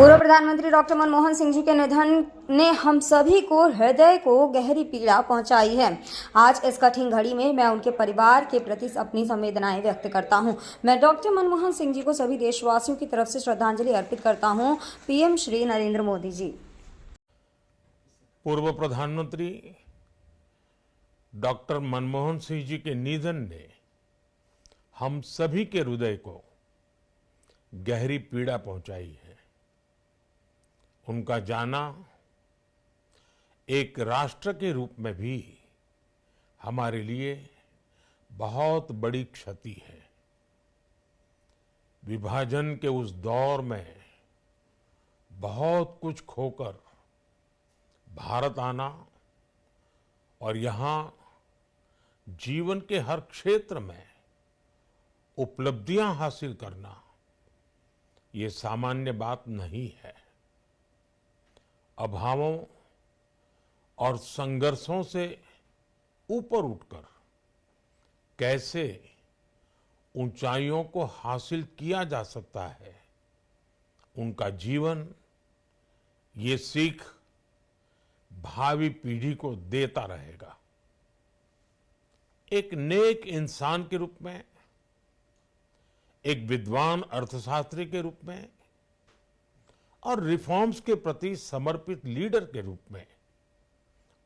पूर्व प्रधानमंत्री डॉक्टर मनमोहन सिंह जी के निधन ने हम सभी को हृदय को गहरी पीड़ा पहुंचाई है। आज इस कठिन घड़ी में मैं उनके परिवार के प्रति अपनी संवेदनाएं व्यक्त करता हूं। मैं डॉक्टर मनमोहन सिंह जी को सभी देशवासियों की तरफ से श्रद्धांजलि अर्पित करता हूं। पीएम श्री नरेंद्र मोदी जी। पूर्व प्रधानमंत्री डॉक्टर मनमोहन सिंह जी के निधन ने हम सभी के हृदय को गहरी पीड़ा पहुंचाई है। उनका जाना एक राष्ट्र के रूप में भी हमारे लिए बहुत बड़ी क्षति है। विभाजन के उस दौर में बहुत कुछ खोकर भारत आना और यहाँ जीवन के हर क्षेत्र में उपलब्धियां हासिल करना ये सामान्य बात नहीं है। अभावों और संघर्षों से ऊपर उठकर कैसे ऊंचाइयों को हासिल किया जा सकता है, उनका जीवन ये सीख भावी पीढ़ी को देता रहेगा। एक नेक इंसान के रूप में, एक विद्वान अर्थशास्त्री के रूप में और रिफॉर्म्स के प्रति समर्पित लीडर के रूप में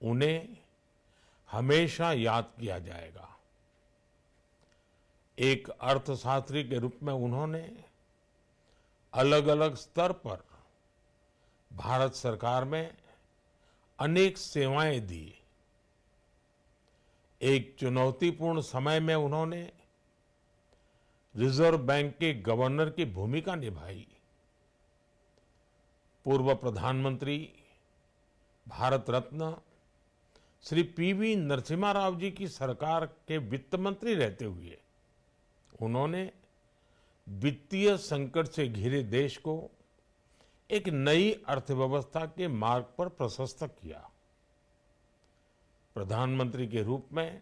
उन्हें हमेशा याद किया जाएगा। एक अर्थशास्त्री के रूप में उन्होंने अलग अलग स्तर पर भारत सरकार में अनेक सेवाएं दी। एक चुनौतीपूर्ण समय में उन्होंने रिजर्व बैंक के गवर्नर की भूमिका निभाई। पूर्व प्रधानमंत्री भारत रत्न श्री पीवी नरसिम्हा राव जी की सरकार के वित्त मंत्री रहते हुए उन्होंने वित्तीय संकट से घिरे देश को एक नई अर्थव्यवस्था के मार्ग पर प्रशस्त किया। प्रधानमंत्री के रूप में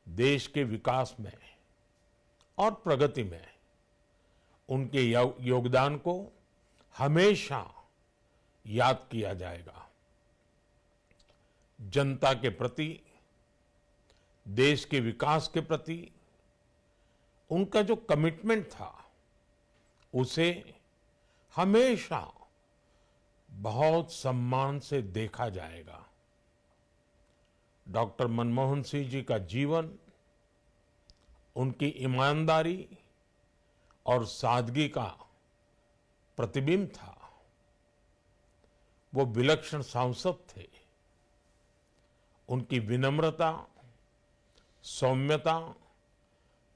देश के विकास में और प्रगति में उनके योगदान को हमेशा याद किया जाएगा। जनता के प्रति, देश के विकास के प्रति उनका जो कमिटमेंट था उसे हमेशा बहुत सम्मान से देखा जाएगा। डॉक्टर मनमोहन सिंह जी का जीवन उनकी ईमानदारी और सादगी का प्रतिबिंब था। वो विलक्षण सांसद थे। उनकी विनम्रता, सौम्यता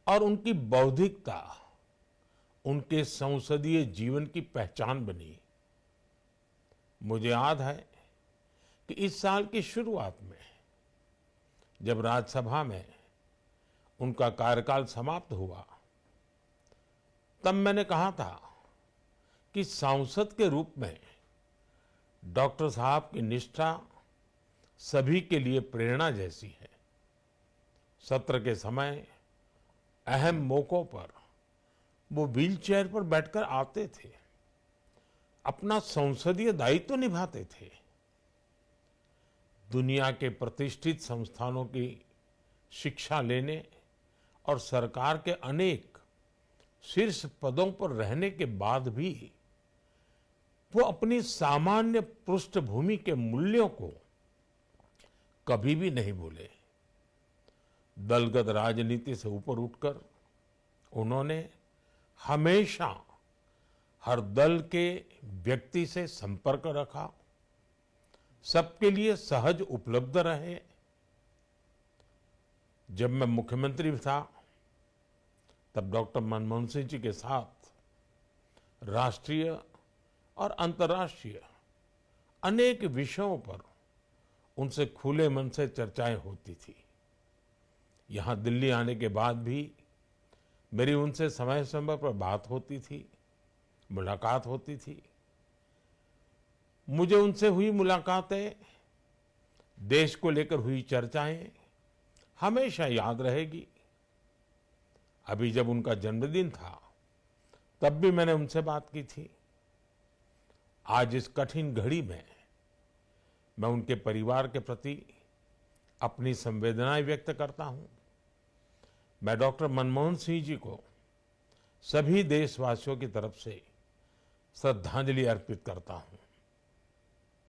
और उनकी बौद्धिकता उनके संसदीय जीवन की पहचान बनी। मुझे याद है कि इस साल की शुरुआत में जब राज्यसभा में उनका कार्यकाल समाप्त हुआ, तब मैंने कहा था कि सांसद के रूप में डॉक्टर साहब की निष्ठा सभी के लिए प्रेरणा जैसी है। सत्र के समय अहम मौकों पर वो व्हीलचेयर पर बैठकर आते थे, अपना संसदीय दायित्व निभाते थे। दुनिया के प्रतिष्ठित संस्थानों की शिक्षा लेने और सरकार के अनेक शीर्ष पदों पर रहने के बाद भी वो अपनी सामान्य पृष्ठभूमि के मूल्यों को कभी भी नहीं भूले। दलगत राजनीति से ऊपर उठकर उन्होंने हमेशा हर दल के व्यक्ति से संपर्क रखा, सबके लिए सहज उपलब्ध रहे। जब मैं मुख्यमंत्री था तब डॉक्टर मनमोहन सिंह जी के साथ राष्ट्रीय और अंतर्राष्ट्रीय अनेक विषयों पर उनसे खुले मन से चर्चाएं होती थी। यहाँ दिल्ली आने के बाद भी मेरी उनसे समय समय पर बात होती थी, मुलाकात होती थी। मुझे उनसे हुई मुलाकातें, देश को लेकर हुई चर्चाएं हमेशा याद रहेगी। अभी जब उनका जन्मदिन था तब भी मैंने उनसे बात की थी। आज इस कठिन घड़ी में मैं उनके परिवार के प्रति अपनी संवेदनाएं व्यक्त करता हूं। मैं डॉक्टर मनमोहन सिंह जी को सभी देशवासियों की तरफ से श्रद्धांजलि अर्पित करता हूं।